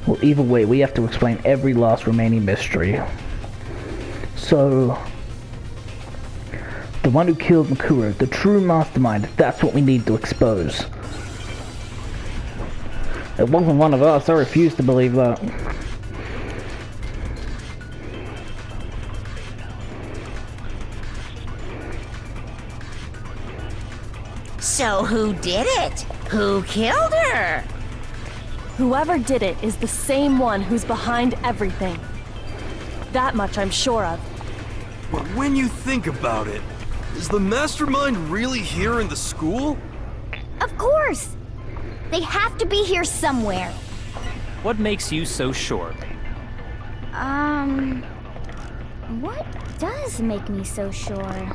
Well, either way, we have to explain every last remaining mystery. So, the one who killed Mukuro, the true mastermind, that's what we need to expose. It wasn't one of us, I refuse to believe that. So who did it? Who killed her? Whoever did it is the same one who's behind everything. That much I'm sure of. But when you think about it, is the mastermind really here in the school? Of course! They have to be here somewhere. What makes you so sure? What does make me so sure?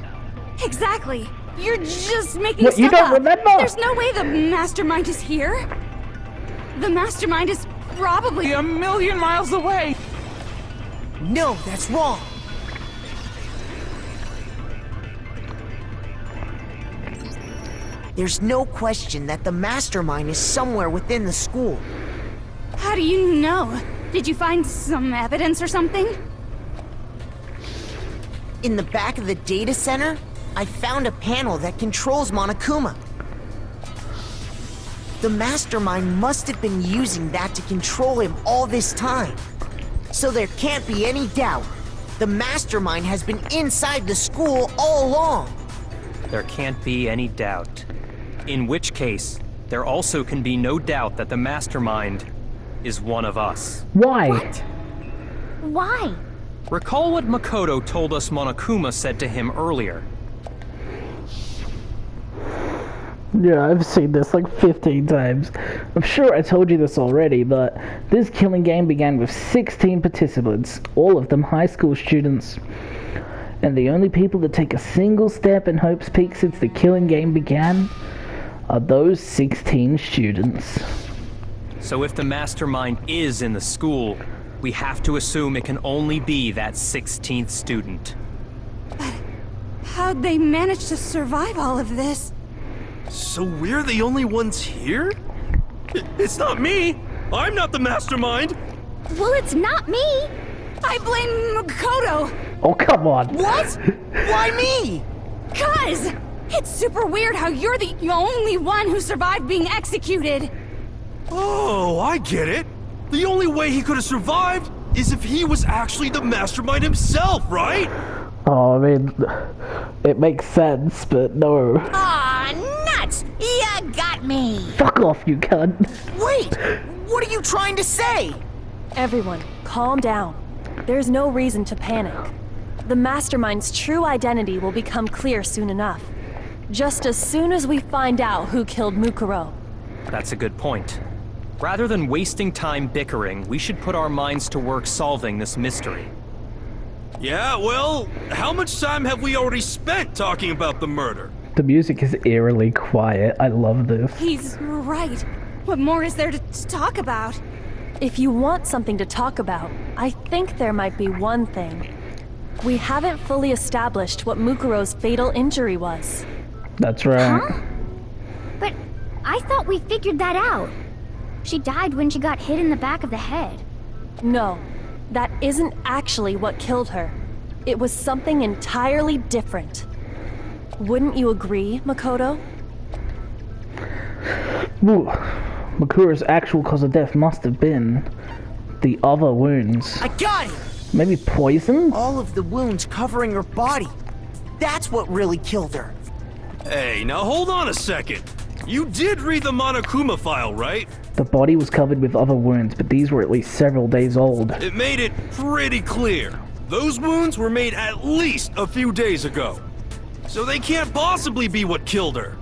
Exactly! You're just making What, stuff you don't up. remember? There's no way the mastermind is here. The mastermind is probably A million miles away! No, that's wrong. There's no question that the mastermind is somewhere within the school. How do you know? Did you find some evidence or something? In the back of the data center, I found a panel that controls Monokuma. The mastermind must have been using that to control him all this time. So there can't be any doubt. The mastermind has been inside the school all along. There can't be any doubt. In which case, there also can be no doubt that the mastermind is one of us. Why? What? Why? Recall what Makoto told us Monokuma said to him earlier. Yeah, I've seen this like 15 times. I'm sure I told you this already, but this killing game began with 16 participants, all of them high school students. And the only people to take a single step in Hope's Peak since the killing game began are those 16 students. So if the mastermind is in the school, we have to assume it can only be that 16th student. How'd they manage to survive all of this? So we're the only ones here? It's not me! I'm not the mastermind! Well, it's not me! I blame Makoto! Oh, come on. What? Why me? 'Cause it's super weird how you're the only one who survived being executed. Oh, I get it! The only way he could have survived is if he was actually the mastermind himself, right? Oh, I mean, it makes sense, but no. Aw, nuts! You got me! Fuck off, you cunt. Wait! What are you trying to say? Everyone, calm down. There's no reason to panic. The mastermind's true identity will become clear soon enough. Just as soon as we find out who killed Mukuro. That's a good point. Rather than wasting time bickering, we should put our minds to work solving this mystery. Yeah, well, how much time have we already spent talking about the murder? The music is eerily quiet. I love this. He's right. What more is there to talk about? If you want something to talk about, I think there might be one thing. We haven't fully established what Mukuro's fatal injury was. That's right. Huh? But I thought we figured that out. She died when she got hit in the back of the head. No, that isn't actually what killed her. It was something entirely different. Wouldn't you agree, Makoto? Ooh. Makuro's actual cause of death must have been the other wounds. I got it! Maybe poison? All of the wounds covering her body. That's what really killed her. Hey, now hold on a second. You did read the Monokuma file, right? The body was covered with other wounds, but these were at least several days old. It made it pretty clear. Those wounds were made at least a few days ago. So they can't possibly be what killed her.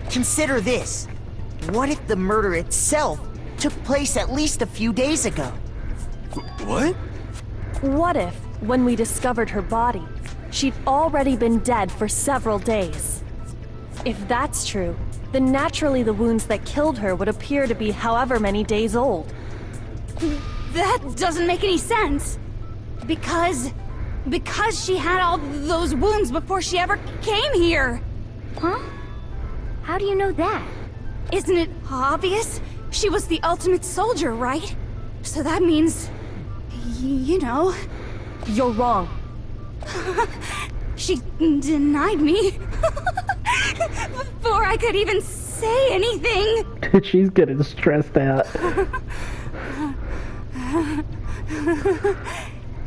Consider this. What if the murder itself took place at least a few days ago? What? What if, when we discovered her body, she'd already been dead for several days? If that's true, then naturally the wounds that killed her would appear to be however many days old. That doesn't make any sense. Because she had all those wounds before she ever came here. Huh? How do you know that? Isn't it obvious? She was the ultimate soldier, right? So that means, you know, You're wrong. she denied me before I could even say anything. She's getting stressed out.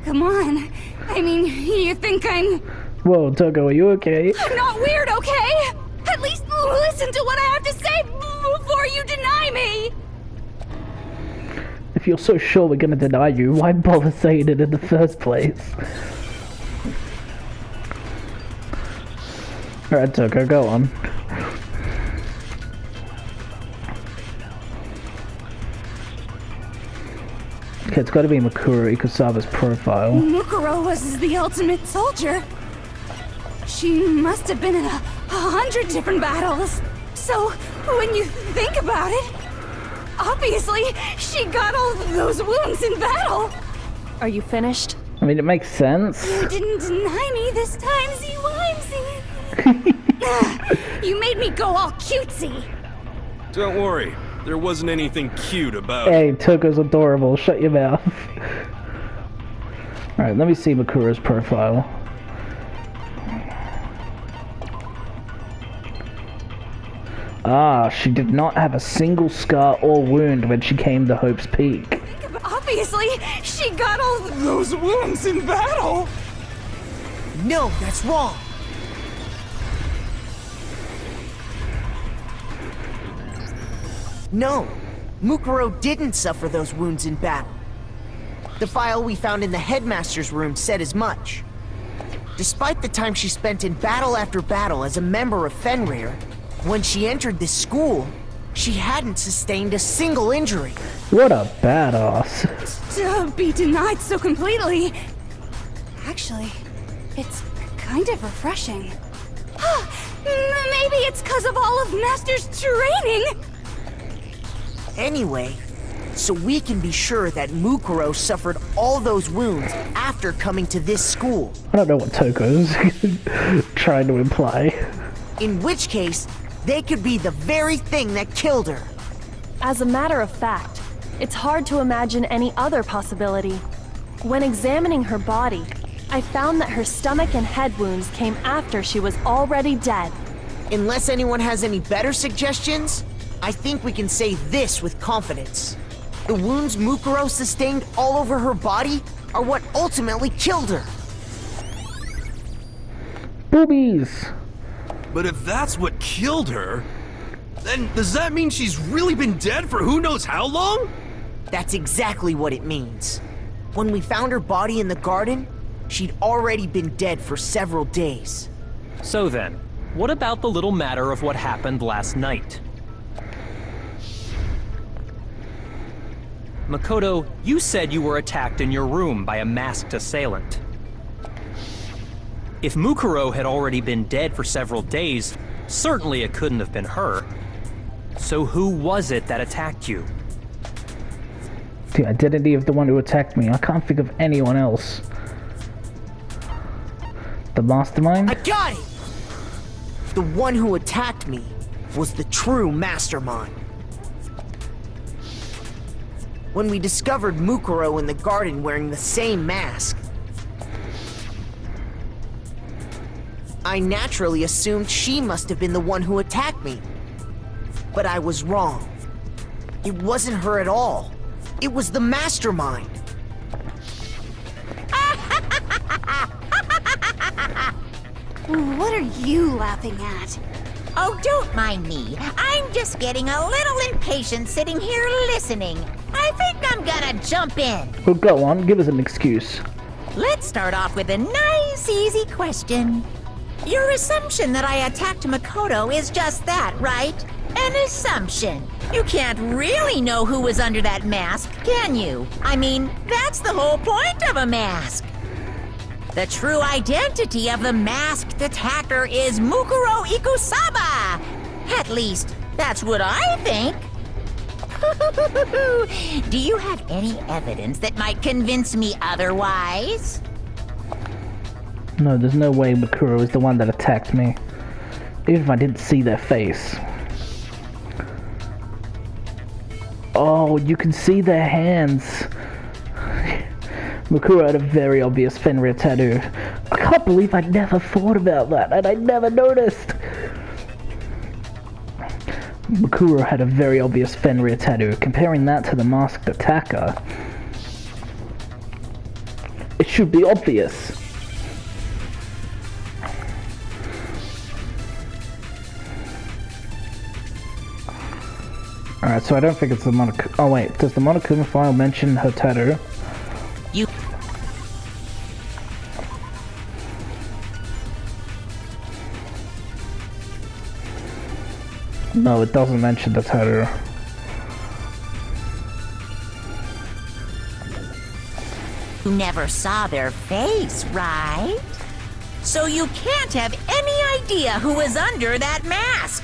Come on. I mean, you think I'm Whoa, Toko, are you okay? not weird, okay? At least listen to what I have to say before you deny me. If you're so sure we're gonna deny you, why bother saying it in the first place? Alright, Toko, go on. Okay, it's gotta be Mikuru Ikusaba's profile. Mukuro was the ultimate soldier. She must have been in 100 different battles. So, when you think about it, obviously, she got all those wounds in battle. Are you finished? I mean, it makes sense. You didn't deny me this time, Z-Wimesy. You made me go all cutesy. Don't worry, there wasn't anything cute about it. Hey, Toko's adorable. Shut your mouth. Alright, let me see Makuru's profile. Ah, she did not have a single scar or wound when she came to Hope's Peak. Obviously, she got all those wounds in battle. No, that's wrong. No, Mukuro didn't suffer those wounds in battle. The file we found in the headmaster's room said as much. Despite the time she spent in battle after battle as a member of Fenrir, when she entered this school, she hadn't sustained a single injury. What a badass. To be denied so completely. Actually, it's kind of refreshing. Maybe it's because of all of Master's training. Anyway, so we can be sure that Mukuro suffered all those wounds after coming to this school. I don't know what Toko's trying to imply. In which case, they could be the very thing that killed her. As a matter of fact, it's hard to imagine any other possibility. When examining her body, I found that her stomach and head wounds came after she was already dead. Unless anyone has any better suggestions, I think we can say this with confidence. The wounds Mukuro sustained all over her body are what ultimately killed her. Boobies! But if that's what killed her, then does that mean she's really been dead for who knows how long? That's exactly what it means. When we found her body in the garden, she'd already been dead for several days. So then, what about the little matter of what happened last night? Makoto, you said you were attacked in your room by a masked assailant. If Mukuro had already been dead for several days, certainly it couldn't have been her. So who was it that attacked you? The identity of the one who attacked me. I can't think of anyone else. The Mastermind? I got it! The one who attacked me was the true Mastermind. When we discovered Mukuro in the garden wearing the same mask, I naturally assumed she must have been the one who attacked me. But I was wrong. It wasn't her at all. It was the Mastermind. What are you laughing at? Oh, don't mind me. I'm just getting a little impatient sitting here listening. I think I'm gonna jump in. Well, go on, give us an excuse. Let's start off with a nice, easy question. Your assumption that I attacked Makoto is just that, right? An assumption. You can't really know who was under that mask, can you? I mean, that's the whole point of a mask. The true identity of the masked attacker is Mukuro Ikusaba. At least, that's what I think. Do you have any evidence that might convince me otherwise? No, there's no way Makuro is the one that attacked me. Even if I didn't see their face. Oh, you can see their hands. Mukuro had a very obvious Fenrir tattoo. I can't believe I never thought about that, and I never noticed. Mukuro had a very obvious Fenrir tattoo. Comparing that to the masked attacker, it should be obvious. Alright, so I don't think it's the Monokuma. Oh wait, does the Monokuma file mention her tattoo? You... No, it doesn't mention the tattoo. You never saw their face, right? So you can't have any idea who was under that mask.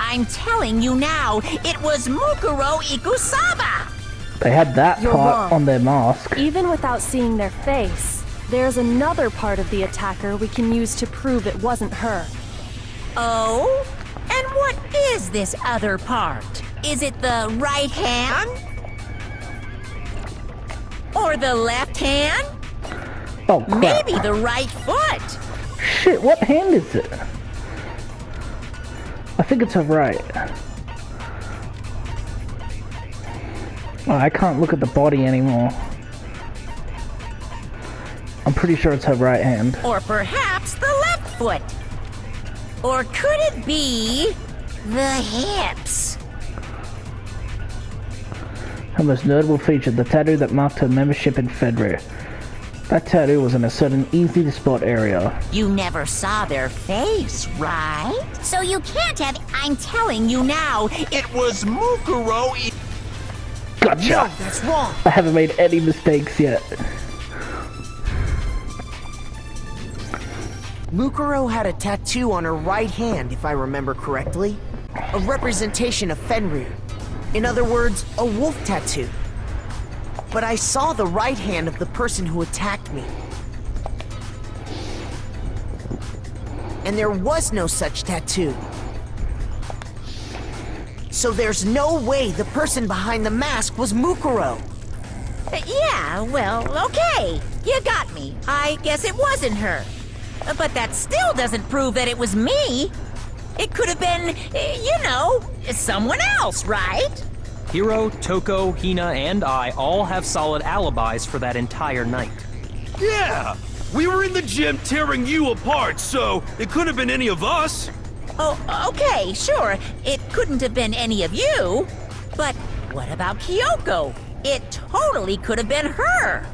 I'm telling you now, it was Mukuro Ikusaba! They had that You're part wrong. on their mask. Even without seeing their face, there's another part of the attacker we can use to prove it wasn't her. Oh? And what is this other part? Is it the right hand? Or the left hand? Oh crap. Maybe the right foot? Shit, what hand is it? I think it's her right. Oh, I can't look at the body anymore. I'm pretty sure it's her right hand. Or perhaps the left foot? Or could it be the hips? Her most notable feature, the tattoo that marked her membership in Fenrir. That tattoo was in a certain easy-to-spot area. You never saw their face, right? So you can't have... I'm telling you now, It was Mukuro Gotcha! No, that's wrong. I haven't made any mistakes yet. Mukuro had a tattoo on her right hand, if I remember correctly. A representation of Fenrir. In other words, a wolf tattoo. But I saw the right hand of the person who attacked me. And there was no such tattoo. So there's no way the person behind the mask was Mukuro. Yeah, well, okay. You got me. I guess it wasn't her. But that still doesn't prove that it was me. It could have been, someone else, right? Hiro, Toko, Hina, and I all have solid alibis for that entire night. Yeah! We were in the gym tearing you apart, so it couldn't have been any of us. Oh, okay, sure. It couldn't have been any of you. But what about Kyoko? It totally could have been her.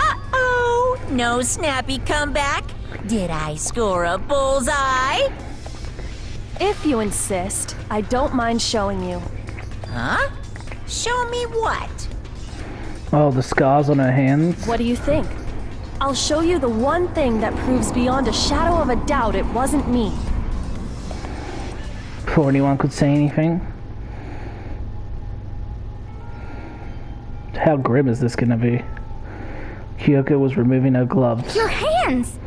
Uh-oh, no snappy comeback. Did I score a bullseye? If you insist, I don't mind showing you. Huh? Show me what? Oh, the scars on her hands. What do you think? I'll show you the one thing that proves beyond a shadow of a doubt it wasn't me. Before anyone could say anything. How grim is this gonna be? Kyoko was removing her gloves. Your hands!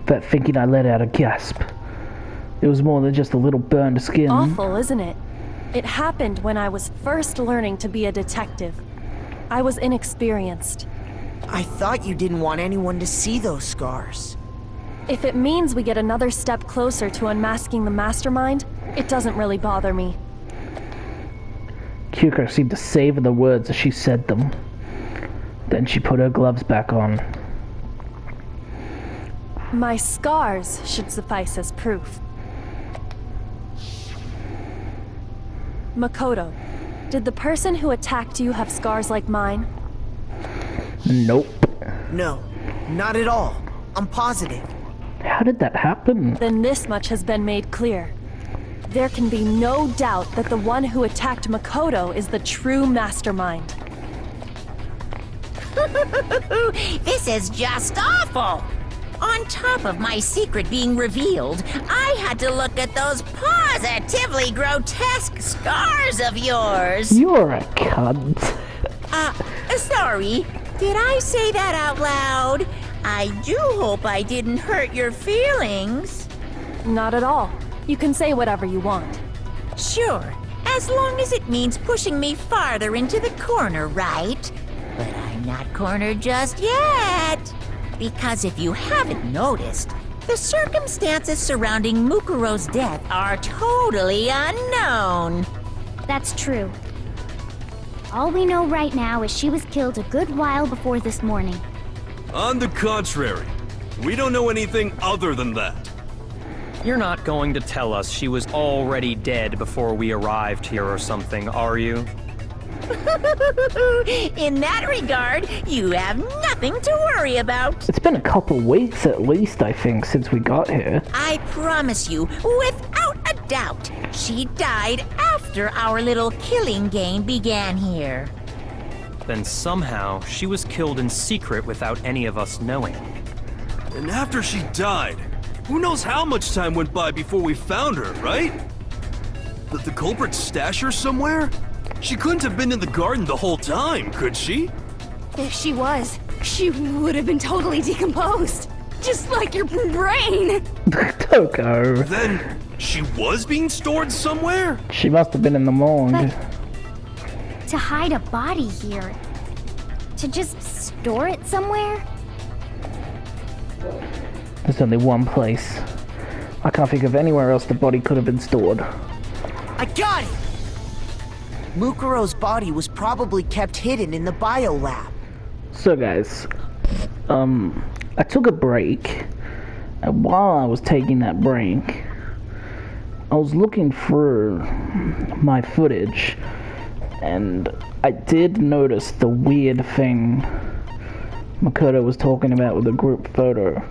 That thinking I let out a gasp. It was more than just a little burned skin. Awful, isn't it? It happened when I was first learning to be a detective. I was inexperienced. I thought you didn't want anyone to see those scars. If it means we get another step closer to unmasking the Mastermind, it doesn't really bother me. Kyoko seemed to savor the words as she said them. Then she put her gloves back on. My scars should suffice as proof. Makoto, did the person who attacked you have scars like mine? Nope. No, not at all. I'm positive. How did that happen? Then this much has been made clear. There can be no doubt that the one who attacked Makoto is the true Mastermind. This is just awful. On top of my secret being revealed, I had to look at those positively grotesque scars of yours. You're a cunt. Sorry. Did I say that out loud? I do hope I didn't hurt your feelings. Not at all. You can say whatever you want. Sure, as long as it means pushing me farther into the corner, right? But I'm not cornered just yet. Because if you haven't noticed, the circumstances surrounding Mukuro's death are totally unknown. That's true. All we know right now is she was killed a good while before this morning. On the contrary, we don't know anything other than that. You're not going to tell us she was already dead before we arrived here or something, are you? In that regard, you have nothing to worry about. It's been a couple weeks at least, I think, since we got here. I promise you, without a doubt, she died after our little killing game began here. Then somehow she was killed in secret without any of us knowing. And after she died, who knows how much time went by before we found her, right? Did the culprit stash her somewhere? She couldn't have been in the garden the whole time, could she? If she was, she would have been totally decomposed. Just like your brain. Don't go. Then, she was being stored somewhere? She must have been in the morgue. But to hide a body here, to just store it somewhere? There's only one place. I can't think of anywhere else the body could have been stored. I got it! Mukuro's body was probably kept hidden in the biolab. So guys, I took a break, and while I was taking that break, I was looking through my footage, and I did notice the weird thing Makoto was talking about with the group photo.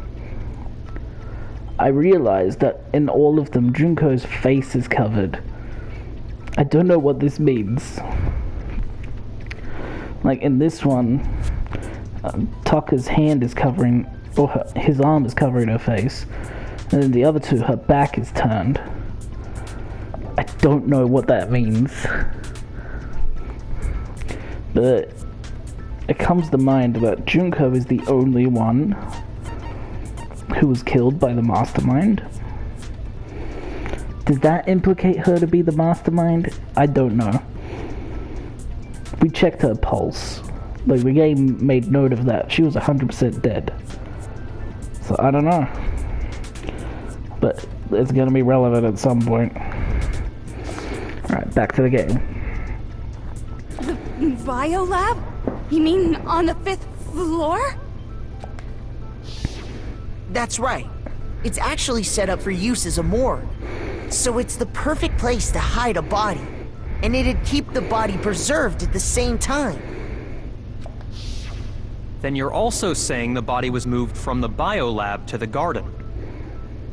I realized that in all of them, Junko's face is covered. I don't know what this means. Like in this one, Tucker's hand is covering, or his arm is covering her face, and then the other two, her back is turned. I don't know what that means, but it comes to mind that Junko is the only one who was killed by the Mastermind. Does that implicate her to be the Mastermind? I don't know. We checked her pulse. Like, the game made note of that. She was 100% dead. So, I don't know. But it's gonna be relevant at some point. Alright, back to the game. The biolab? You mean on the 5th floor? That's right. It's actually set up for use as a morgue. So it's the perfect place to hide a body. And it'd keep the body preserved at the same time. Then you're also saying the body was moved from the biolab to the garden.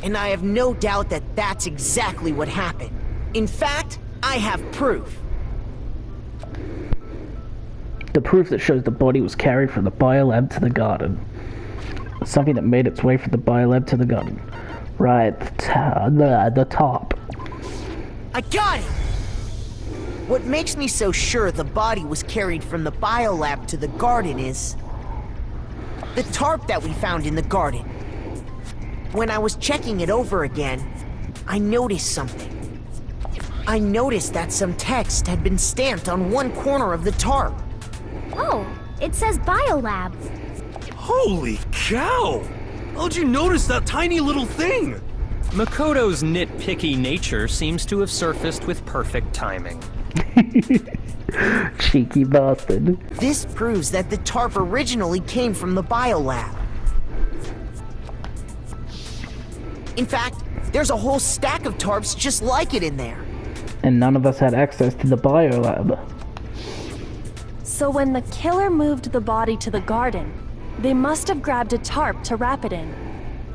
And I have no doubt that that's exactly what happened. In fact, I have proof. The proof that shows the body was carried from the biolab to the garden. Something that made its way from the biolab to the garden. Right, the top. I got it! What makes me so sure the body was carried from the biolab to the garden is the tarp that we found in the garden. When I was checking it over again, I noticed something. I noticed that some text had been stamped on one corner of the tarp. Oh, it says biolab. Holy cow! How'd you notice that tiny little thing? Makoto's nitpicky nature seems to have surfaced with perfect timing. Cheeky bastard. This proves that the tarp originally came from the biolab. In fact, there's a whole stack of tarps just like it in there. And none of us had access to the biolab. So when the killer moved the body to the garden, they must have grabbed a tarp to wrap it in.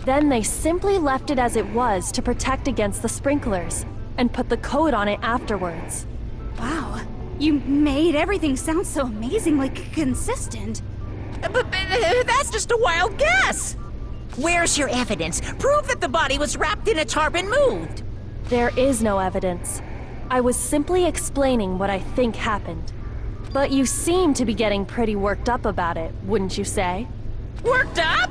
Then they simply left it as it was to protect against the sprinklers, and put the coat on it afterwards. Wow, you made everything sound so amazingly consistent. But that's just a wild guess. Where's your evidence? Prove that the body was wrapped in a tarp and moved. There is no evidence. I was simply explaining what I think happened. But you seem to be getting pretty worked up about it, wouldn't you say? Worked up?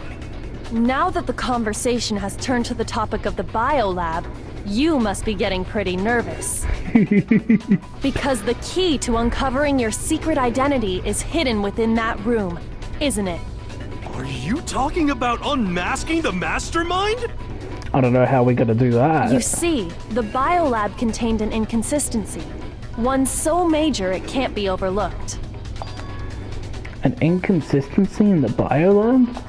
Now that the conversation has turned to the topic of the biolab, You must be getting pretty nervous. Because the key to uncovering your secret identity is hidden within that room, isn't it? Are you talking about unmasking the Mastermind? I don't know how we're gonna do that. You see, the biolab contained an inconsistency. One so major it can't be overlooked. An inconsistency in the biolab?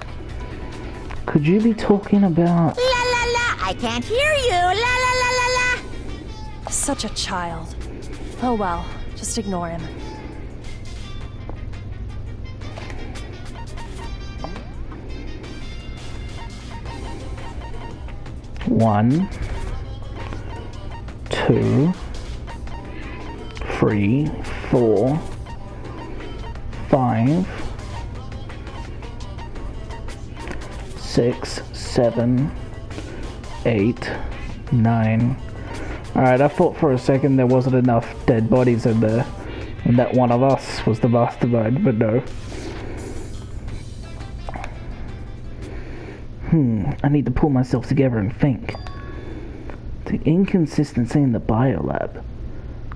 Could you be talking about... La la la, I can't hear you. La la la la la. Such a child. Oh well, just ignore him. One, 2, 3, 4, 5, 6, 7, 8, 9. Alright, I thought for a second there wasn't enough dead bodies in there, and that one of us was the mastermind, but no. I need to pull myself together and think. The inconsistency in the biolab.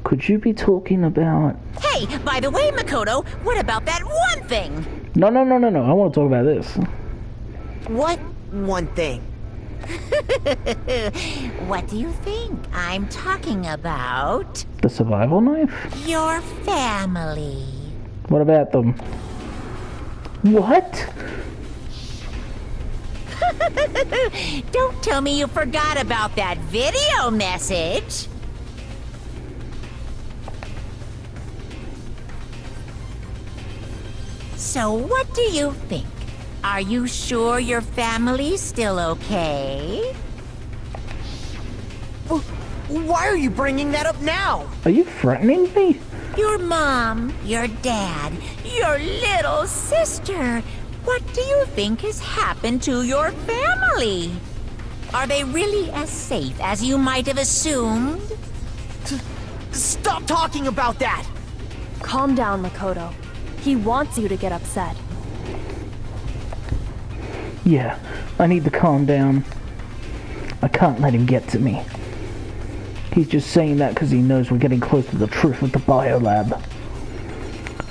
Could you be talking about... Hey, by the way, Makoto, what about that one thing? No. I want to talk about this. What one thing? What do you think I'm talking about? The survival knife? Your family. What about them? What? Don't tell me you forgot about that video message. So what do you think? Are you sure your family's still okay? Why are you bringing that up now? Are you threatening me? Your mom, your dad, your little sister. What do you think has happened to your family? Are they really as safe as you might have assumed? Stop talking about that! Calm down, Makoto. He wants you to get upset. Yeah, I need to calm down. I can't let him get to me. He's just saying that because he knows we're getting close to the truth with the biolab.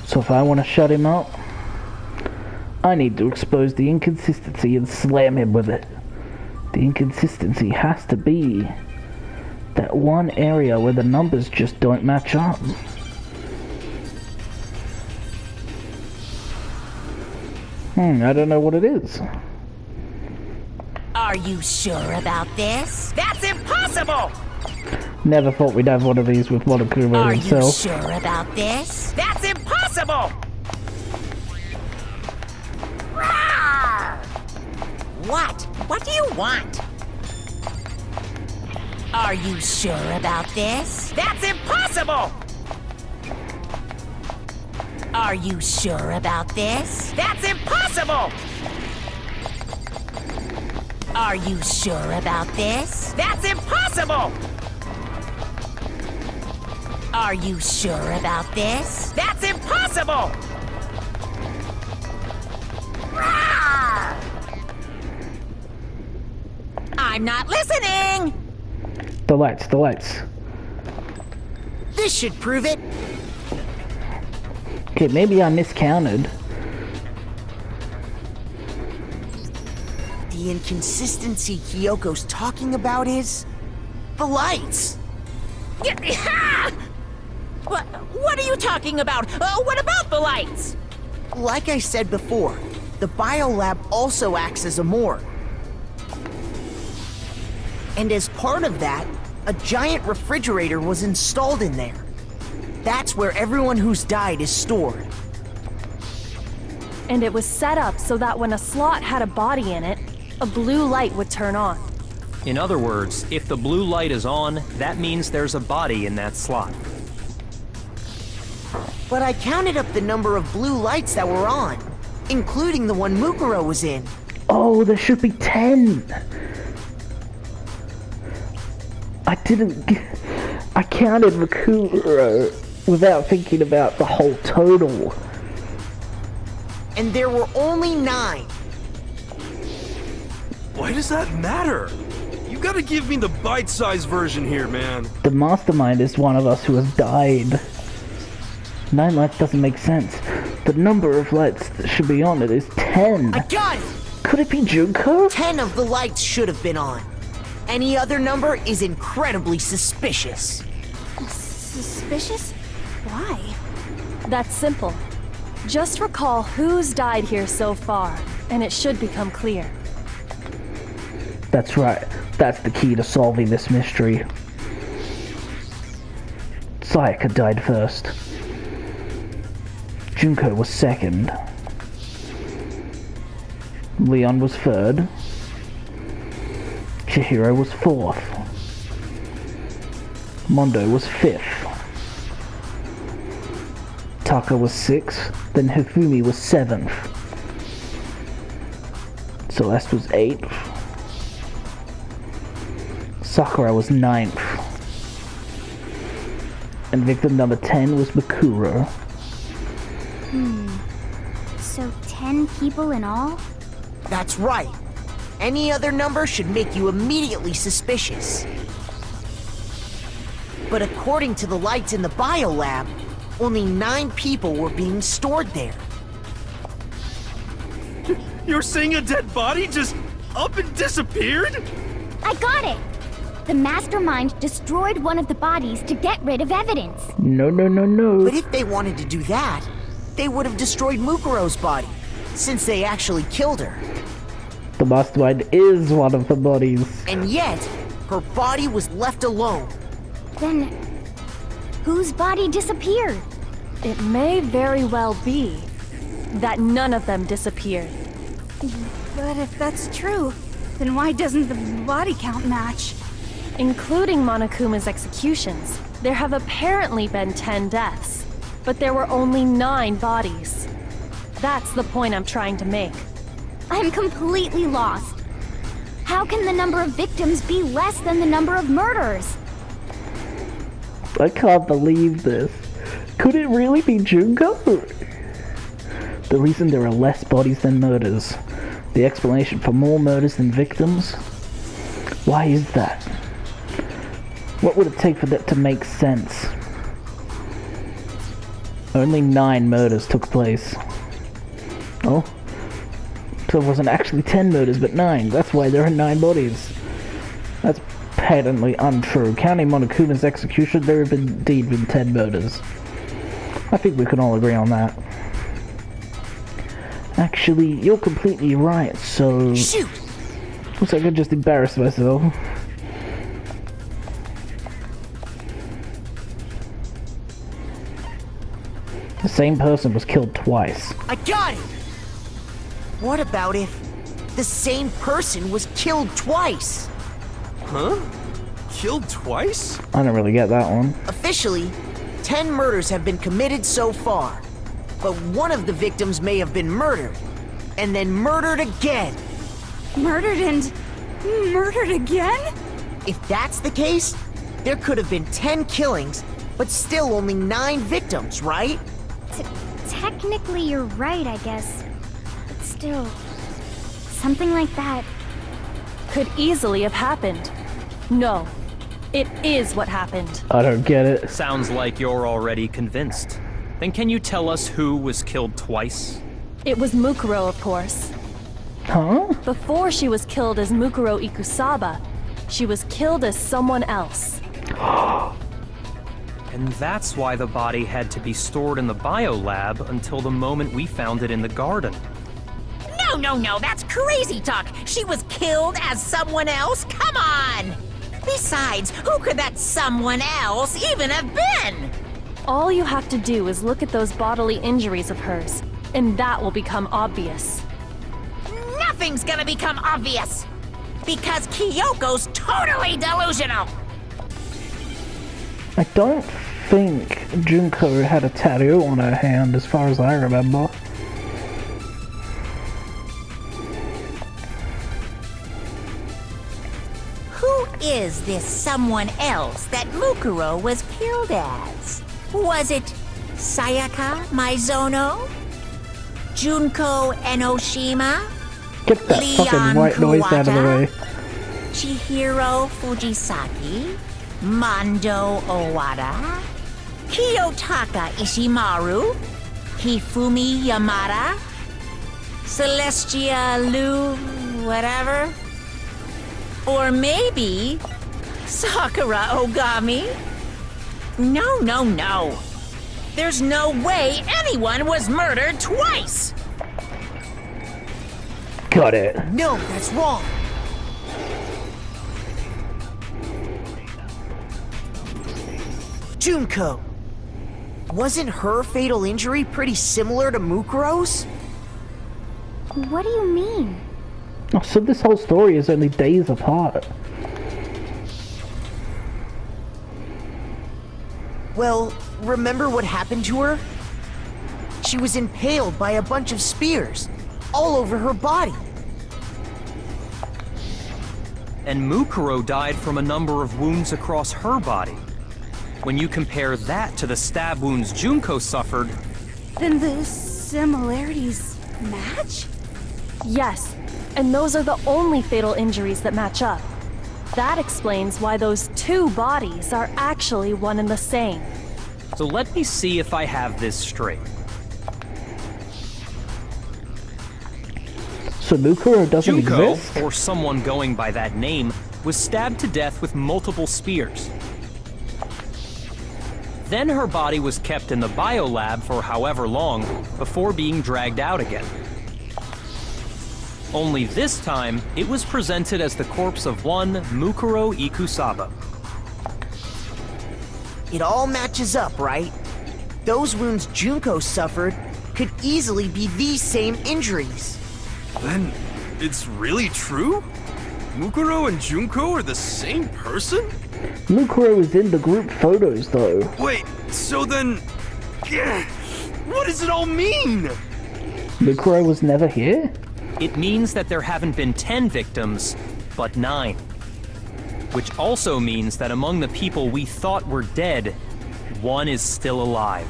So if I want to shut him up, I need to expose the inconsistency and slam him with it. The inconsistency has to be that one area where the numbers just don't match up. I don't know what it is. Are you sure about this? That's impossible! Never thought we'd have one of these with Monokuma Are himself. you sure about this? That's impossible! Rawr! What? What do you want? Are you sure about this? That's impossible! Are you sure about this? That's impossible! Are you sure about this? That's impossible! Are you sure about this? That's impossible! Rawr! I'm not listening! The lights. This should prove it. Okay, maybe I miscounted. The inconsistency Kyoko's talking about is... the lights! What are you talking about? What about the lights? Like I said before, the biolab also acts as a morgue. And as part of that, a giant refrigerator was installed in there. That's where everyone who's died is stored. And it was set up so that when a slot had a body in it, a blue light would turn on. In other words, if the blue light is on, that means there's a body in that slot. But I counted up the number of blue lights that were on, including the one Mukuro was in. Oh, there should be 10. I counted Makuro without thinking about the whole total. And there were only 9. Why does that matter? You gotta give me the bite-sized version here, man. The Mastermind is one of us who has died. 9 lights doesn't make sense. The number of lights that should be on it is 10. I got it! Could it be Junko? 10 of the lights should have been on. Any other number is incredibly suspicious. Suspicious? Why? That's simple. Just recall who's died here so far, and it should become clear. That's right. That's the key to solving this mystery. Sayaka died first. Junko was second. Leon was third. Chihiro was fourth. Mondo was fifth. Taka was sixth. Then Hifumi was seventh. Celeste was eighth. Sakura was ninth. And victim number 10 was Bakuro. So 10 people in all? That's right. Any other number should make you immediately suspicious. But according to the lights in the biolab, only 9 people were being stored there. You're saying a dead body just up and disappeared? I got it! The Mastermind destroyed one of the bodies to get rid of evidence. No. But if they wanted to do that, they would have destroyed Mukuro's body, since they actually killed her. The Mastermind is one of the bodies. And yet, her body was left alone. Then, whose body disappeared? It may very well be that none of them disappeared. But if that's true, then why doesn't the body count match? Including Monokuma's executions, there have apparently been 10 deaths, but there were only 9 bodies. That's the point I'm trying to make. I'm completely lost. How can the number of victims be less than the number of murders? I can't believe this. Could it really be Junko? The reason there are less bodies than murders. The explanation for more murders than victims? Why is that? What would it take for that to make sense? Only 9 murders took place. Oh? So it wasn't actually 10 murders, but 9. That's why there are 9 bodies. That's patently untrue. Counting Monokuma's execution, there have indeed been 10 murders. I think we can all agree on that. Actually, you're completely right, so... Shoot! Looks like I just embarrassed myself. The same person was killed twice. I got it! What about if the same person was killed twice? Huh? Killed twice? I don't really get that one. Officially, 10 murders have been committed so far, but one of the victims may have been murdered, and then murdered again. Murdered and murdered again? If that's the case, there could have been 10 killings, but still only 9 victims, right? Technically, you're right, I guess. But still, something like that. Could easily have happened. No, it is what happened. I don't get it. Sounds like you're already convinced. Then can you tell us who was killed twice? It was Mukuro, of course. Huh? Before she was killed as Mukuro Ikusaba, she was killed as someone else. And that's why the body had to be stored in the biolab until the moment we found it in the garden. No, that's crazy talk. She was killed as someone else? Come on! Besides, who could that someone else even have been? All you have to do is look at those bodily injuries of hers, and that will become obvious. Nothing's gonna become obvious! Because Kyoko's totally delusional! I don't think Junko had a tattoo on her hand as far as I remember. Who is this someone else that Mukuro was killed as? Was it Sayaka Maizono? Junko Enoshima? Get that Leon fucking white noise out of the Kuwata? way. Chihiro Fujisaki, Mondo Owada, Kiyotaka Ishimaru, Hifumi Yamada, Celestia Lu, whatever? Or maybe Sakura Ogami? No, no, no. There's no way anyone was murdered twice! Got it. No, that's wrong. Junko. Wasn't her fatal injury pretty similar to Mukuro's? What do you mean? Oh, so this whole story is only days apart. Well, remember what happened to her? She was impaled by a bunch of spears, all over her body. And Mukuro died from a number of wounds across her body. When you compare that to the stab wounds Junko suffered... Then the similarities match? Yes, and those are the only fatal injuries that match up. That explains why those two bodies are actually one and the same. So let me see if I have this straight. So Mukuro doesn't Junko, exist? or someone going by that name, was stabbed to death with multiple spears. Then her body was kept in the biolab for however long, before being dragged out again. Only this time, it was presented as the corpse of one Mukuro Ikusaba. It all matches up, right? Those wounds Junko suffered could easily be these same injuries. Then, it's really true? Mukuro and Junko are the same person? Mukuro is in the group photos, though. Wait, so then... Yeah, what does it all mean? Mukuro was never here? It means that there haven't been 10 victims, but 9. Which also means that among the people we thought were dead, one is still alive.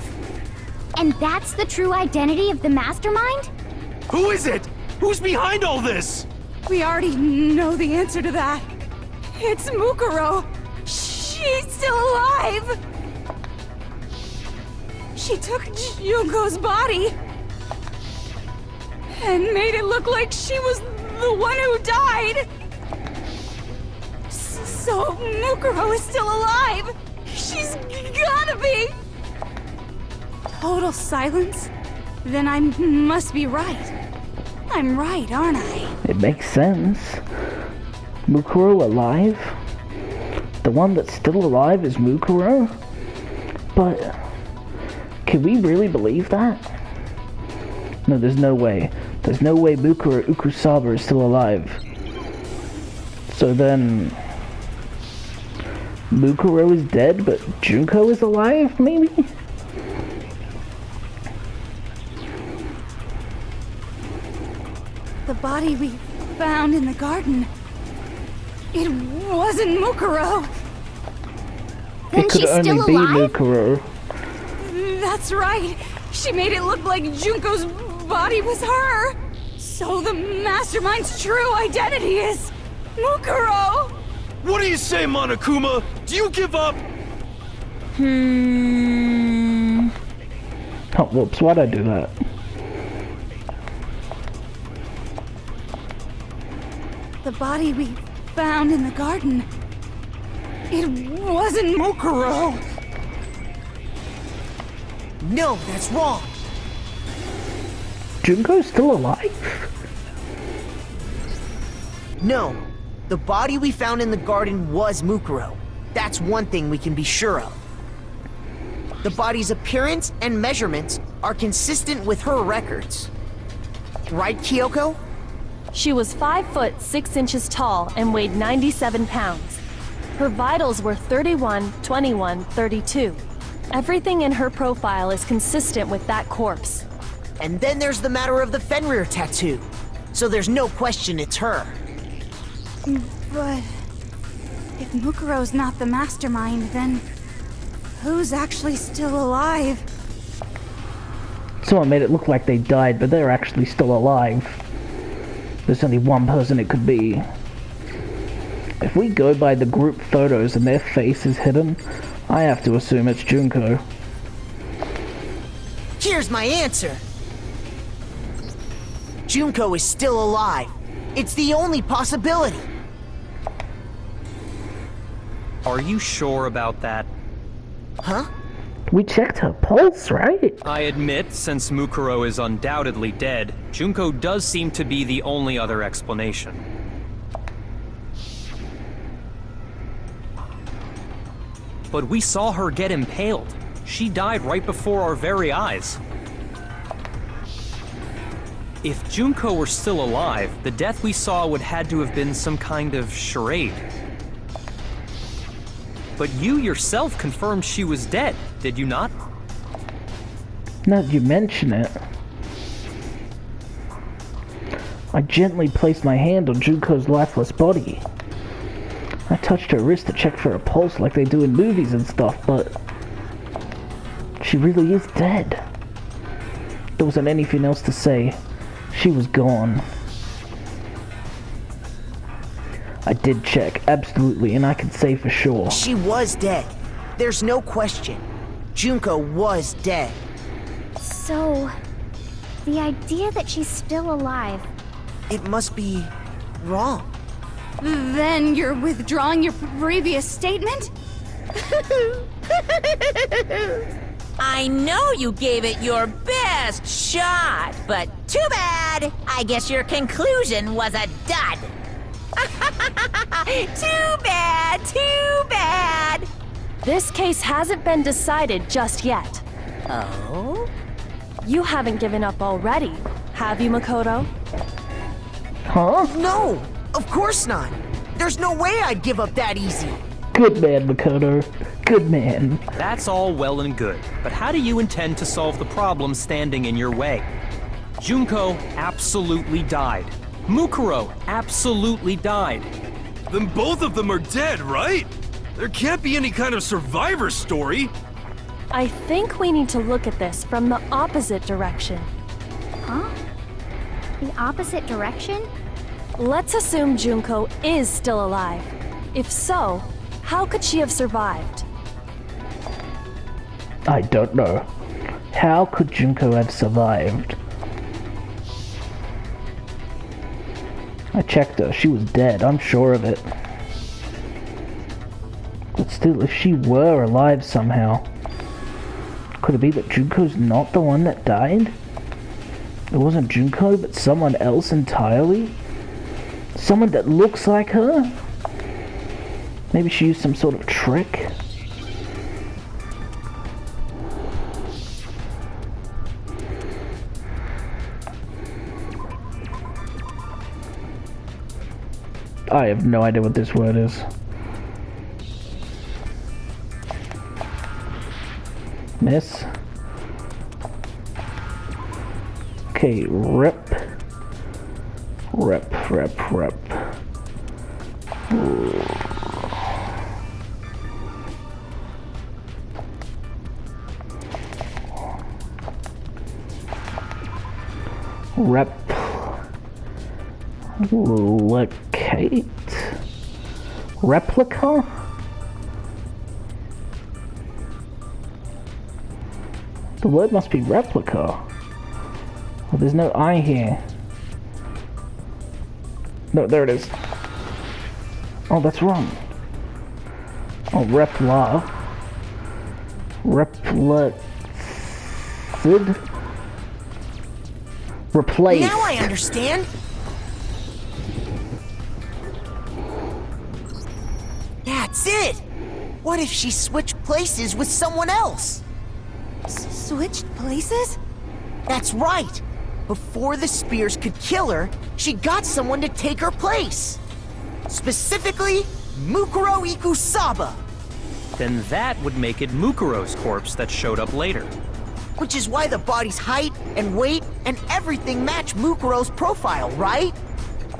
And that's the true identity of the Mastermind? Who is it? Who's behind all this? We already know the answer to that. It's Mukuro. She's still alive. She took Junko's body and made it look like she was the one who died. So Mukuro is still alive. She's gotta be. Total silence? Then I must be right. I'm right, aren't I? It makes sense. Mukuro alive? The one that's still alive is Mukuro? But... can we really believe that? No, there's no way. There's no way Mukuro Ikusaba is still alive. So then... Mukuro is dead, but Junko is alive, maybe? The body we found in the garden. It wasn't Mukuro. Then It could she's only still be alive? Mukuro. That's right. She made it look like Junko's body was her. So the Mastermind's true identity is Mukuro. What do you say, Monokuma? Do you give up? Oh, whoops, why'd I do that? The body we found in the garden. It wasn't Mukuro. No, that's wrong. Junko's still alive? No, the body we found in the garden was Mukuro. That's one thing we can be sure of. The body's appearance and measurements are consistent with her records. Right, Kyoko? She was 5 foot 6 inches tall and weighed 97 pounds. Her vitals were 31, 21, 32. Everything in her profile is consistent with that corpse. And then there's the matter of the Fenrir tattoo. So there's no question it's her. But if Mukuro's not the Mastermind, then who's actually still alive? Someone made it look like they died, but they're actually still alive. There's only one person it could be. If we go by the group photos and their face is hidden, I have to assume it's Junko. Here's my answer. Junko is still alive. It's the only possibility. Are you sure about that? Huh? We checked her pulse, right? I admit, since Mukuro is undoubtedly dead, Junko does seem to be the only other explanation. But we saw her get impaled. She died right before our very eyes. If Junko were still alive, the death we saw would had to have been some kind of charade. But you yourself confirmed she was dead, did you not? Now that you mention it. I gently placed my hand on Junko's lifeless body. I touched her wrist to check for a pulse like they do in movies and stuff, but she really is dead. There wasn't anything else to say. She was gone. I did check, absolutely, and I can say for sure. She was dead. There's no question. Junko was dead. So, the idea that she's still alive. It must be wrong. Then you're withdrawing your previous statement? I know you gave it your best shot, but too bad. I guess your conclusion was a dud. Too bad, too bad. This case hasn't been decided just yet. Oh? You haven't given up already, have you, Makoto? Huh? No, of course not. There's no way I'd give up that easy. Good man, Makoto. Good man. That's all well and good, but how do you intend to solve the problem standing in your way? Junko absolutely died. Mukuro absolutely died. Then both of them are dead, right? There can't be any kind of survivor story. I think we need to look at this from the opposite direction. Huh? The opposite direction? Let's assume Junko is still alive. If so, how could she have survived? I don't know. How could Junko have survived? I checked her. She was dead. I'm sure of it. But still, if she were alive somehow, could it be that Junko's not the one that died? It wasn't Junko, but someone else entirely? Someone that looks like her? Maybe she used some sort of trick? I have no idea what this word is. Miss? Okay, rep. Replicate? Replica? The word must be replica. Well, there's no I here. No, there it is. Oh, that's wrong. Oh, repla. Replacid? Replace. Now I understand. That's it. What if she switched places with someone else? Switched places? That's right. Before the spears could kill her, she got someone to take her place. Specifically, Mukuro Ikusaba. Then that would make it Mukuro's corpse that showed up later. Which is why the body's height and weight and everything match Mukuro's profile, right?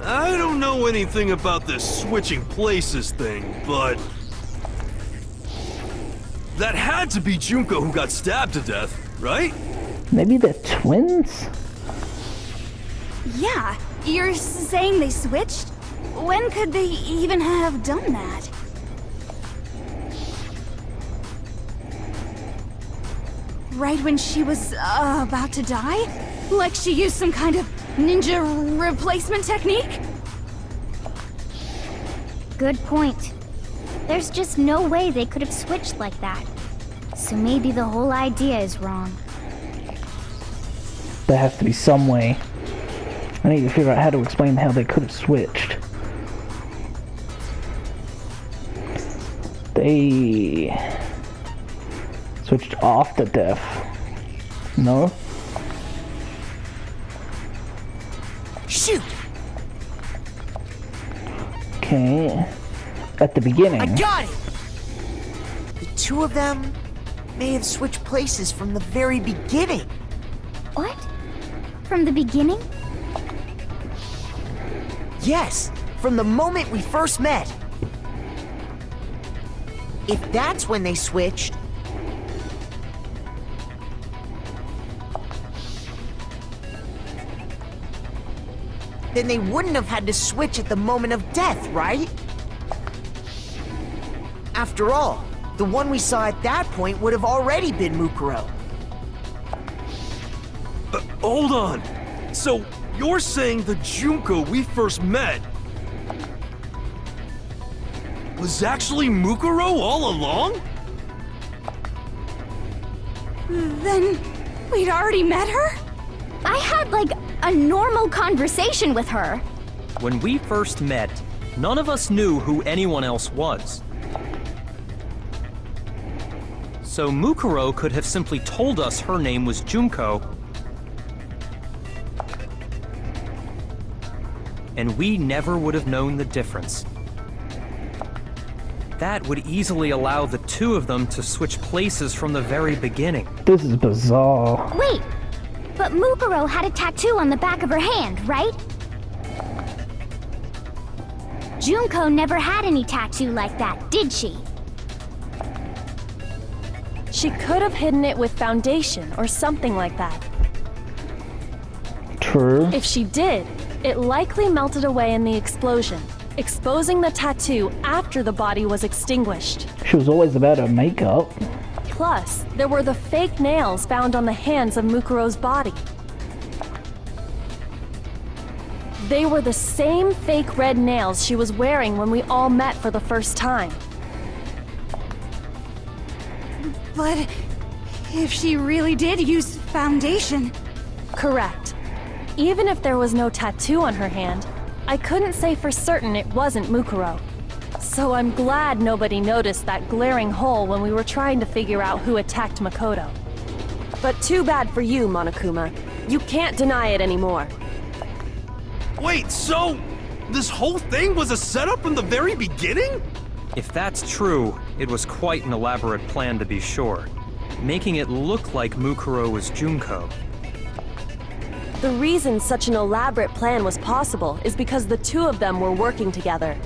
I don't know anything about this switching places thing, but that had to be Junko who got stabbed to death, right? Maybe they're twins? Yeah, you're saying they switched? when could they even have done that? Right when she was about to die? Like she used some kind of ninja replacement technique? Good point. There's just no way they could have switched like that. So maybe the whole idea is wrong. There has to be some way. I need to figure out how to explain how they could have switched. They switched after death. No? Shoot! Okay. At the beginning. I got it! The two of them may have switched places from the very beginning. What? From the beginning? Yes, from the moment we first met. If that's when they switched, then they wouldn't have had to switch at the moment of death, right? After all, the one we saw at that point would have already been Mukuro. Hold on. So, you're saying the Junko we first met was actually Mukuro all along? Then we'd already met her? I had like a normal conversation with her. When we first met, none of us knew who anyone else was. So Mukuro could have simply told us her name was Junko, and we never would have known the difference. That would easily allow the two of them to switch places from the very beginning. This is bizarre. Wait, but Mukuro had a tattoo on the back of her hand, right? Junko never had any tattoo like that, did she? She could have hidden it with foundation or something like that. True. If she did, it likely melted away in the explosion, exposing the tattoo after the body was extinguished. She was always about her makeup. Plus, there were the fake nails found on the hands of Mukuro's body. They were the same fake red nails she was wearing when we all met for the first time. But if she really did use foundation... Correct. Even if there was no tattoo on her hand, I couldn't say for certain it wasn't Mukuro. So I'm glad nobody noticed that glaring hole when we were trying to figure out who attacked Makoto. But too bad for you, Monokuma. You can't deny it anymore. Wait, so this whole thing was a setup from the very beginning? If that's true, it was quite an elaborate plan to be sure, making it look like Mukuro was Junko. The reason such an elaborate plan was possible is because the two of them were working together.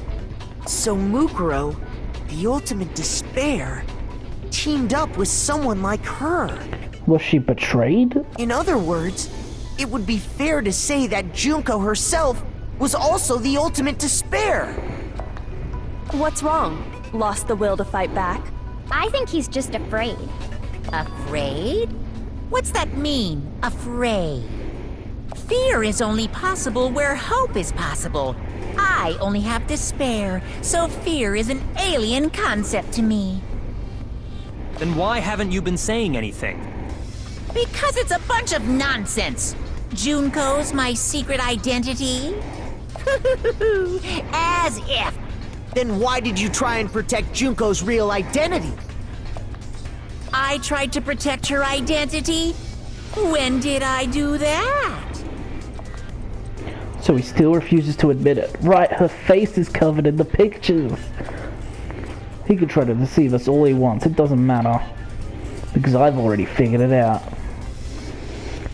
So Mukuro, the ultimate despair, teamed up with someone like her. Was she betrayed? In other words, it would be fair to say that Junko herself was also the ultimate despair. What's wrong? Lost the will to fight back? I think he's just afraid. Afraid? What's that mean, afraid? Fear is only possible where hope is possible. I only have despair, so fear is an alien concept to me. Then why haven't you been saying anything? Because it's a bunch of nonsense. Junko's my secret identity? As if. Then why did you try and protect Junko's real identity? I tried to protect her identity? When did I do that? So he still refuses to admit it. Right, her face is covered in the pictures. He could try to deceive us all he wants, it doesn't matter. Because I've already figured it out.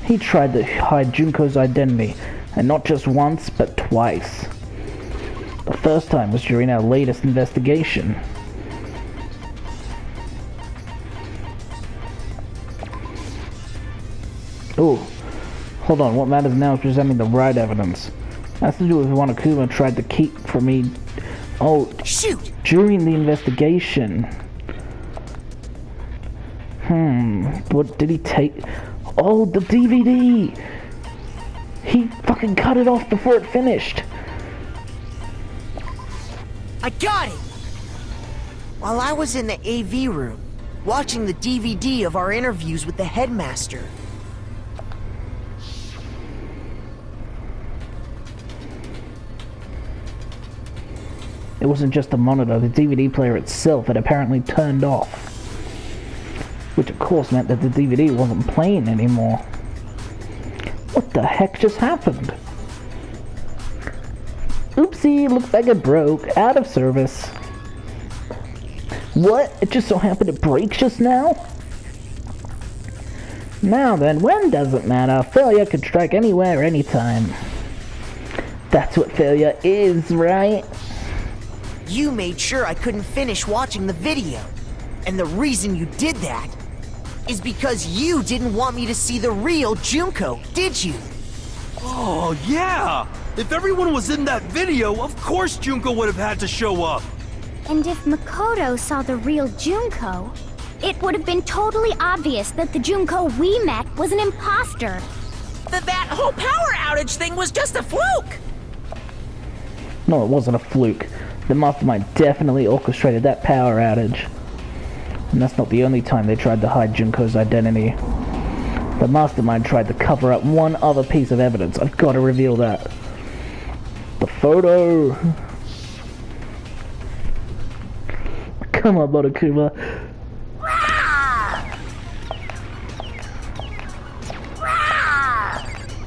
He tried to hide Junko's identity, and not just once, but twice. The first time was during our latest investigation. Oh, hold on, what matters now is presenting the right evidence. Has to do with what Akuma tried to keep from me. Oh, Shoot! during the investigation. What did he take? Oh, the DVD! He fucking cut it off before it finished. I got it! While I was in the AV room, watching the DVD of our interviews with the headmaster. It wasn't just the monitor, the DVD player itself had apparently turned off. Which of course meant that the DVD wasn't playing anymore. What the heck just happened? Oopsie, looks like it broke. Out of service. What? It just so happened to break just now? Now then, when doesn't matter. Failure could strike anywhere, anytime. That's what failure is, right? You made sure I couldn't finish watching the video. And the reason you did that is because you didn't want me to see the real Junko, did you? Oh, yeah! If everyone was in that video, of course Junko would have had to show up. And if Makoto saw the real Junko, it would have been totally obvious that the Junko we met was an imposter. That whole power outage thing was just a fluke! No, it wasn't a fluke. The Mastermind definitely orchestrated that power outage. And that's not the only time they tried to hide Junko's identity. The Mastermind tried to cover up one other piece of evidence. I've got to reveal that. The photo. Come on, Monokuma.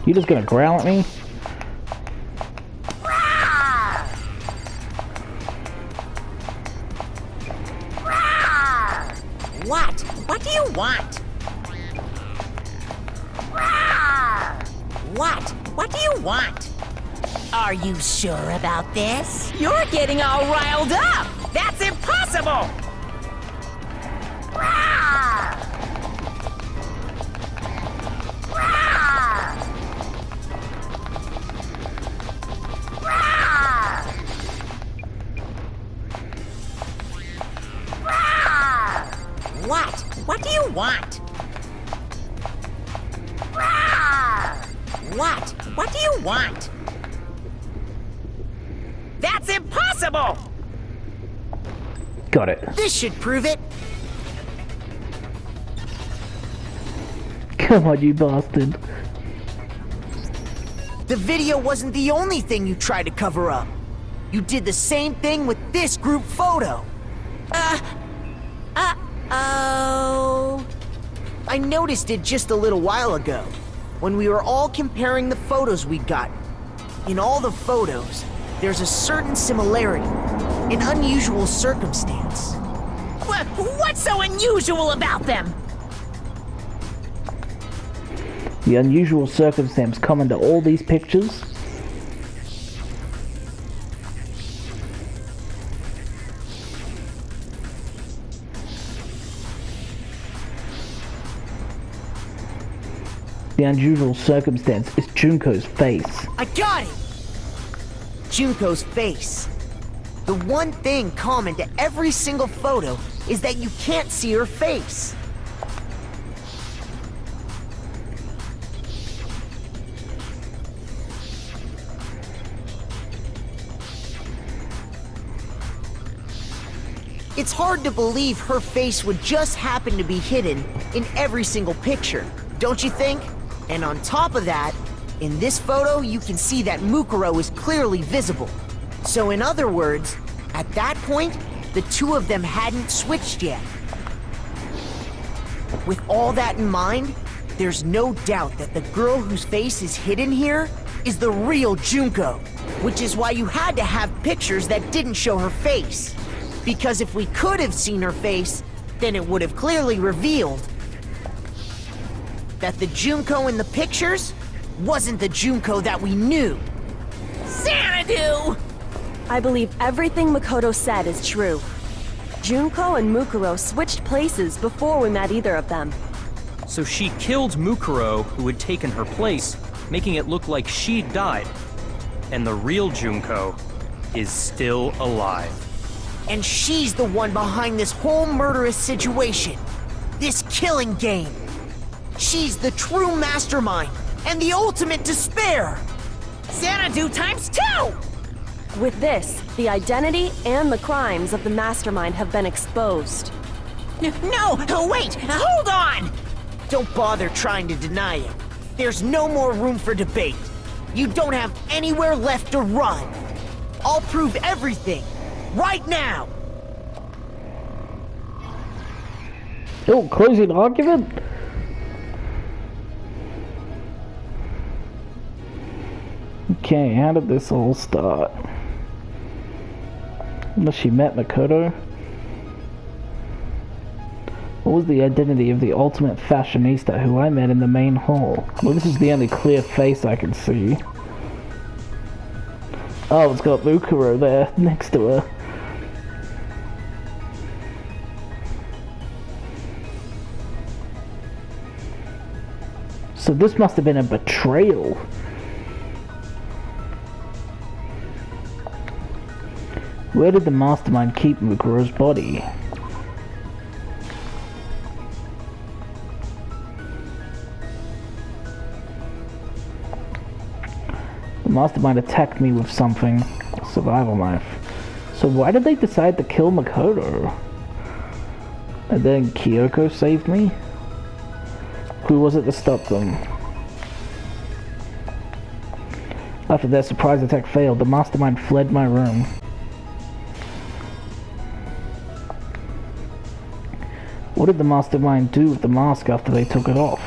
You just gonna growl at me? What? What do you want? What? What do you want? Are you sure about this? You're getting all riled up! That's impossible! What? What do you want? What? What do you want? That's impossible! Got it. This should prove it. Come on, you bastard. The video wasn't the only thing you tried to cover up. You did the same thing with this group photo. Oh. I noticed it just a little while ago, when we were all comparing the photos we'd gotten. In all the photos, there's a certain similarity, an unusual circumstance. What's so unusual about them? The unusual circumstance common to all these pictures. The unusual circumstance is Junko's face. I got it! Junko's face. The one thing common to every single photo is that you can't see her face. It's hard to believe her face would just happen to be hidden in every single picture, don't you think? And on top of that, in this photo you can see that Mukuro is clearly visible. So in other words, at that point, the two of them hadn't switched yet. With all that in mind, there's no doubt that the girl whose face is hidden here is the real Junko, which is why you had to have pictures that didn't show her face. Because if we could have seen her face, then it would have clearly revealed that the Junko in the pictures wasn't the Junko that we knew. Xanadu! I believe everything Makoto said is true. Junko and Mukuro switched places before we met either of them. So she killed Mukuro, who had taken her place, making it look like she'd died. And the real Junko is still alive. And she's the one behind this whole murderous situation. This killing game. She's the true mastermind and the ultimate despair. Xanadu times 2! With this, the identity and the crimes of the Mastermind have been exposed. No, wait, hold on! Don't bother trying to deny it. There's no more room for debate. You don't have anywhere left to run. I'll prove everything, right now! Oh, closing argument? Okay, how did this all start? Unless she met Makoto? What was the identity of the ultimate fashionista who I met in the main hall? Well, this is the only clear face I can see. Oh, it's got Mukuro there, next to her. So this must have been a betrayal. Where did the Mastermind keep Mukuro's body? The Mastermind attacked me with something. A survival knife. So why did they decide to kill Makoto? And then Kyoko saved me? Who was it to stop them? After their surprise attack failed, the Mastermind fled my room. What did the Mastermind do with the mask after they took it off?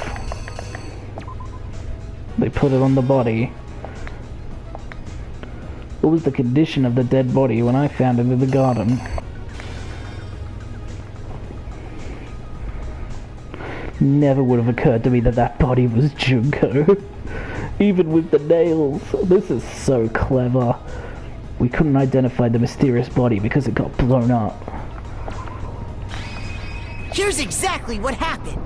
They put it on the body. What was the condition of the dead body when I found it in the garden? Never would have occurred to me that that body was Junko. Even with the nails. This is so clever. We couldn't identify the mysterious body because it got blown up. Here's exactly what happened.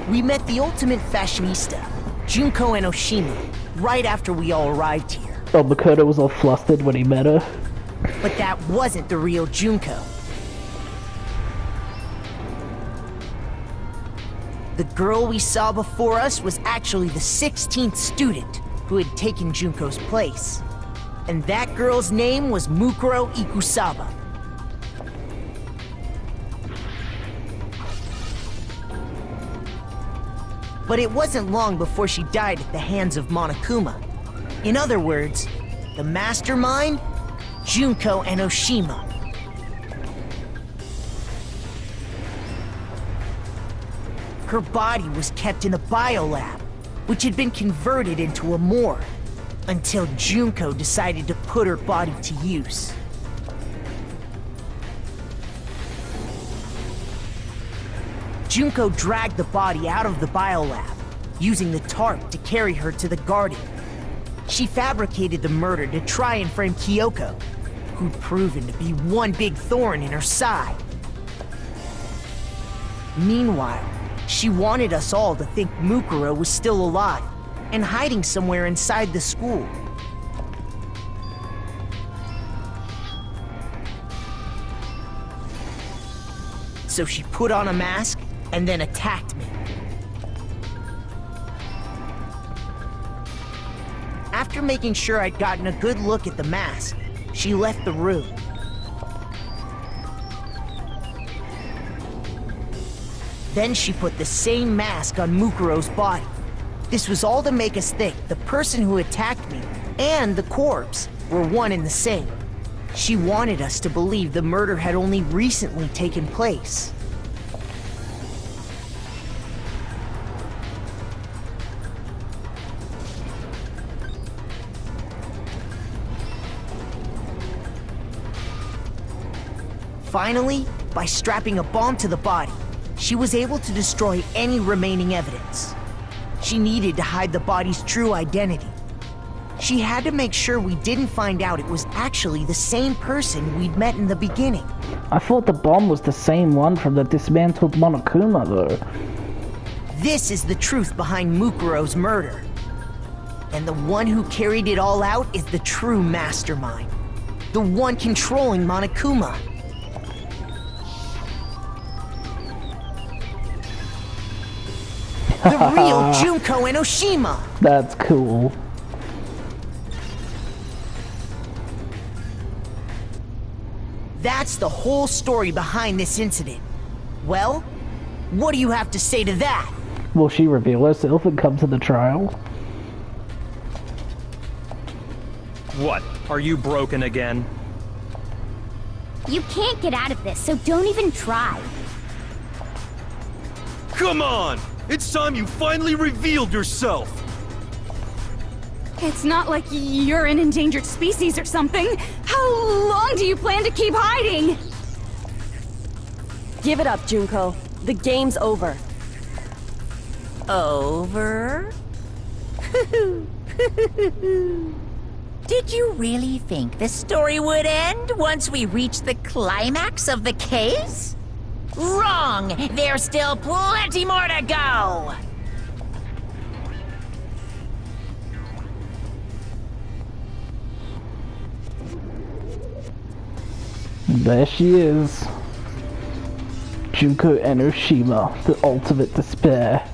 We met the ultimate fashionista, Junko Enoshima, right after we all arrived here. Oh, Makoto was all flustered when he met her. But that wasn't the real Junko. The girl we saw before us was actually the 16th student who had taken Junko's place. And that girl's name was Mukuro Ikusaba. But it wasn't long before she died at the hands of Monokuma. In other words, the mastermind, Junko Enoshima. Her body was kept in the biolab, which had been converted into a morgue, until Junko decided to put her body to use. Junko dragged the body out of the biolab, using the tarp to carry her to the garden. She fabricated the murder to try and frame Kyoko, who'd proven to be one big thorn in her side. Meanwhile, she wanted us all to think Mukuro was still alive and hiding somewhere inside the school. So she put on a mask and then attacked me. After making sure I'd gotten a good look at the mask, she left the room. Then she put the same mask on Mukuro's body. This was all to make us think the person who attacked me and the corpse were one and the same. She wanted us to believe the murder had only recently taken place. Finally, by strapping a bomb to the body, she was able to destroy any remaining evidence. She needed to hide the body's true identity. She had to make sure we didn't find out it was actually the same person we'd met in the beginning. I thought the bomb was the same one from the dismantled Monokuma, though. This is the truth behind Mukuro's murder. And the one who carried it all out is the true mastermind. The one controlling Monokuma. The real Junko Enoshima! That's cool. That's the whole story behind this incident. Well, what do you have to say to that? Will she reveal herself and come to the trial? What? Are you broken again? You can't get out of this, so don't even try. Come on! It's time you finally revealed yourself! It's not like you're an endangered species or something. How long do you plan to keep hiding? Give it up, Junko. The game's over. Over? Did you really think the story would end once we reached the climax of the case? Wrong! There's still plenty more to go! There she is. Junko Enoshima, the ultimate despair.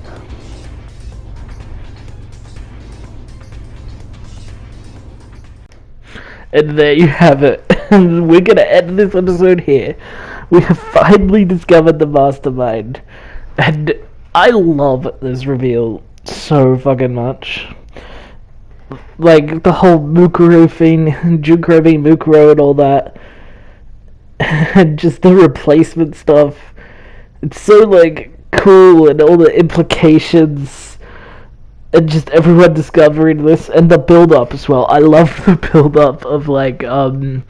And there you have it. We're gonna end this episode here. We have finally discovered the mastermind. And I love this reveal so fucking much. Like, the whole Mukuro thing, Junko being Mukuro and all that. And just the replacement stuff. It's so, like, cool, and all the implications. And just everyone discovering this, and the build-up as well. I love the build-up of, like, you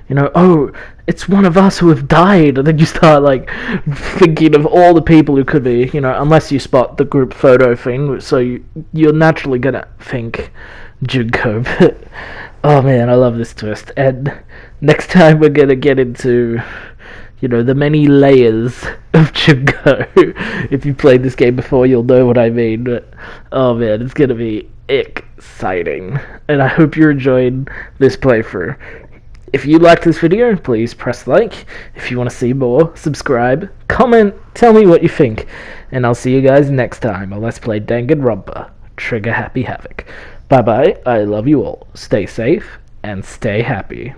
know, oh, it's one of us who have died, and then you start, like, thinking of all the people who could be, you know, unless you spot the group photo thing, so you're naturally gonna think Junko, but, oh man, I love this twist, and next time we're gonna get into, you know, the many layers of Junko. If you played this game before, you'll know what I mean, but, oh man, it's gonna be exciting, and I hope you're enjoying this playthrough. If you liked this video, please press like. If you want to see more, subscribe, comment, tell me what you think, and I'll see you guys next time on Let's Play Danganronpa, Trigger Happy Havoc. Bye bye, I love you all, stay safe, and stay happy.